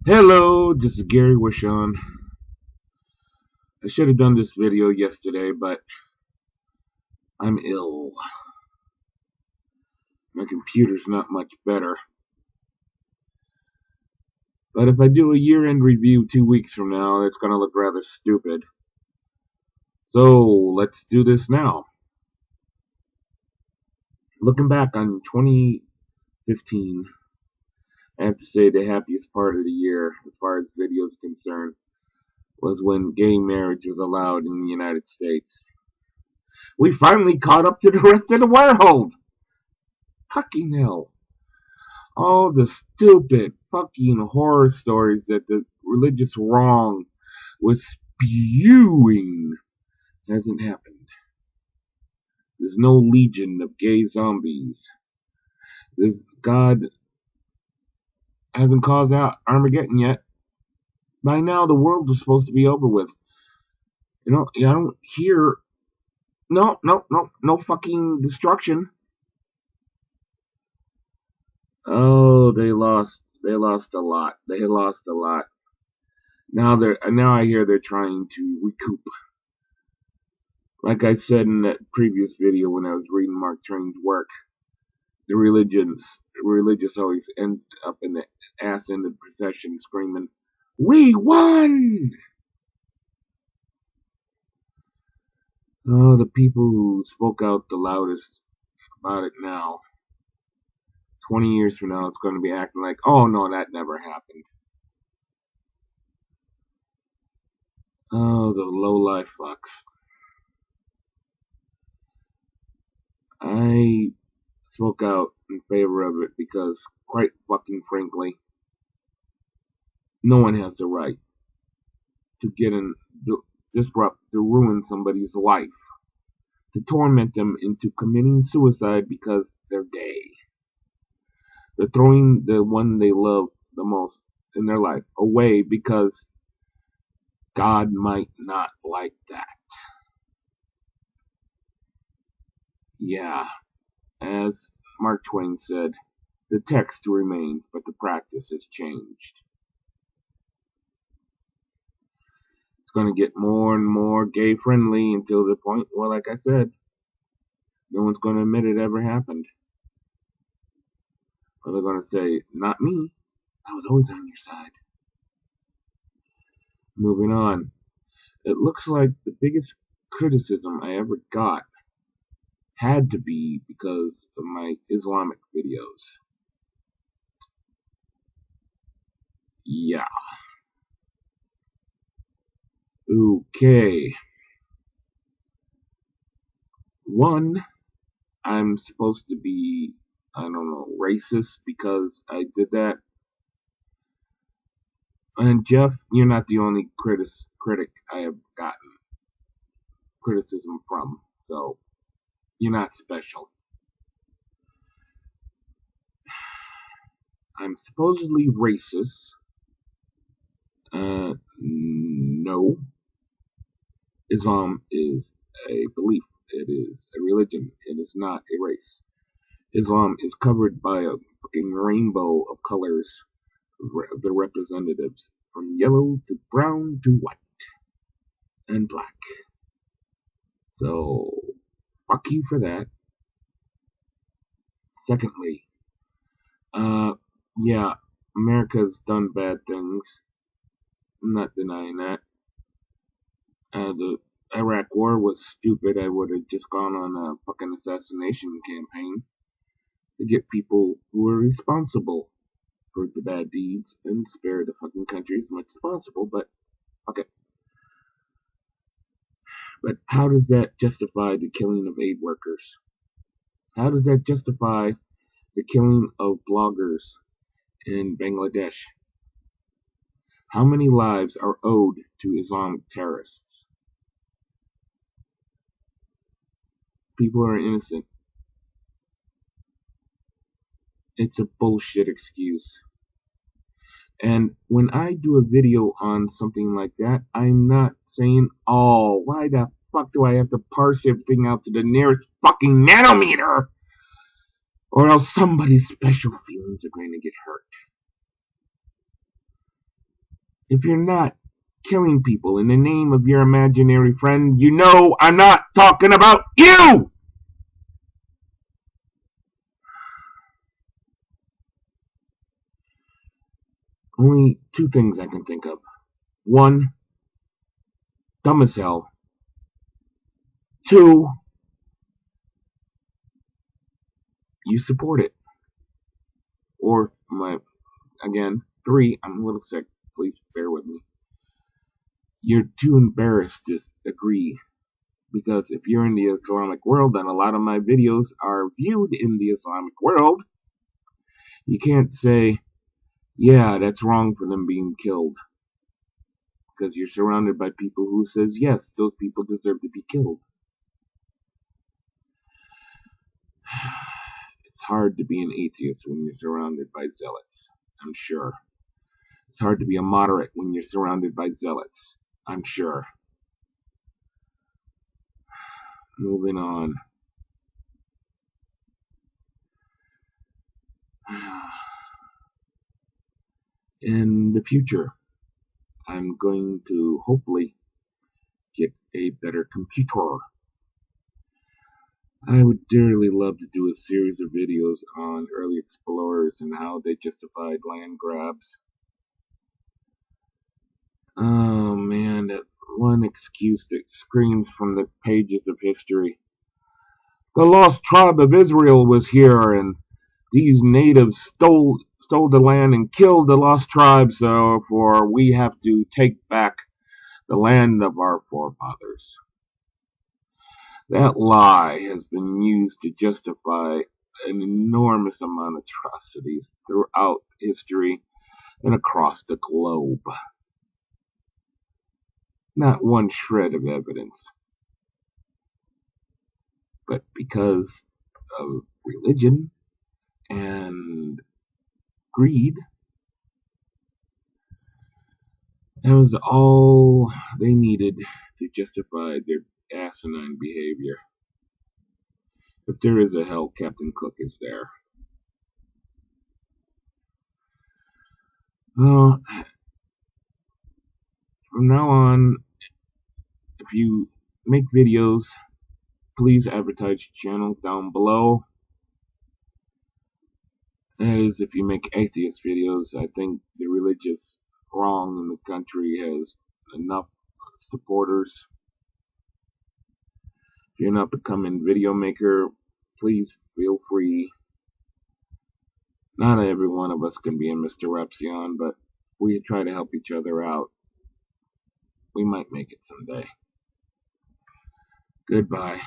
Hello, this is Gary Wishon. I should have done this video yesterday, but I'm ill. My computer's not much better. But if I do a year-end review 2 weeks from now, it's going to look rather stupid. So, let's do this now. Looking back on 2015, I have to say the happiest part of the year, as far as videos are concerned, was when gay marriage was allowed in the United States. We finally caught up to the rest of the world! Fucking hell. All the stupid fucking horror stories that the religious wrong was spewing hasn't happened. There's no legion of gay zombies. God hasn't caused out Armageddon yet. By now, the world is supposed to be over with. I don't hear no fucking destruction. Oh, they lost a lot. They lost a lot. Now I hear they're trying to recoup. Like I said in that previous video when I was reading Mark Twain's work, the religious always end up in the ass end of the procession screaming, "We won!" Oh, the people who spoke out the loudest about it now, 20 years from now, it's going to be acting like, oh no, that never happened. Oh, the low-life fucks. I spoke out in favor of it because, quite fucking frankly, no one has the right to disrupt, to ruin somebody's life, to torment them into committing suicide because they're gay. They're throwing the one they love the most in their life away because God might not like that. Yeah, as Mark Twain said, the text remains, but the practice has changed. It's going to get more and more gay friendly until the point where, like I said, no one's going to admit it ever happened. Or they're going to say, not me, I was always on your side. Moving on. It looks like the biggest criticism I ever got had to be because of my Islamic videos. Yeah. Okay. One, I'm supposed to be, I don't know, racist because I did that. And Jeff, you're not the only critic I have gotten criticism from, so you're not special. I'm supposedly racist. No. Islam is a belief. It is a religion. It is not a race. Islam is covered by a fucking rainbow of colors of the representatives, from yellow to brown to white and black. So, fuck you for that. Secondly, yeah, America's done bad things. I'm not denying that. The Iraq War was stupid. I would have just gone on a fucking assassination campaign to get people who were responsible for the bad deeds and spare the fucking country as much as possible. But okay. But how does that justify the killing of aid workers? How does that justify the killing of bloggers in Bangladesh? How many lives are owed to Islamic terrorists? People are innocent. It's a bullshit excuse. And when I do a video on something like that, I'm not saying, oh, why the fuck do I have to parse everything out to the nearest fucking nanometer? Or else somebody's special feelings are going to get hurt. If you're not killing people in the name of your imaginary friend, you know I'm not talking about you! Only two things I can think of. One, dumb as hell. Two, you support it. Or, again, three, I'm a little sick. Please bear with me. You're too embarrassed to agree. Because if you're in the Islamic world, and a lot of my videos are viewed in the Islamic world, you can't say, yeah, that's wrong for them being killed. Because you're surrounded by people who says, yes, those people deserve to be killed. It's hard to be an atheist when you're surrounded by zealots, I'm sure. It's hard to be a moderate when you're surrounded by zealots, I'm sure. Moving on. In the future, I'm going to hopefully get a better computer. I would dearly love to do a series of videos on early explorers and how they justified land grabs. Oh man, that one excuse that screams from the pages of history. The lost tribe of Israel was here, and these natives stole the land and killed the lost tribe, so therefore we have to take back the land of our forefathers. That lie has been used to justify an enormous amount of atrocities throughout history and across the globe. Not one shred of evidence. But because of religion and greed, that was all they needed to justify their asinine behavior. If there is a hell, Captain Cook is there. Well, from now on, if you make videos, please advertise your channel down below. That is, if you make atheist videos, I think the religious wrong in the country has enough supporters. If you're not becoming video maker, please feel free. Not every one of us can be a Mr. Repsion, but we try to help each other out. We might make it someday. Goodbye.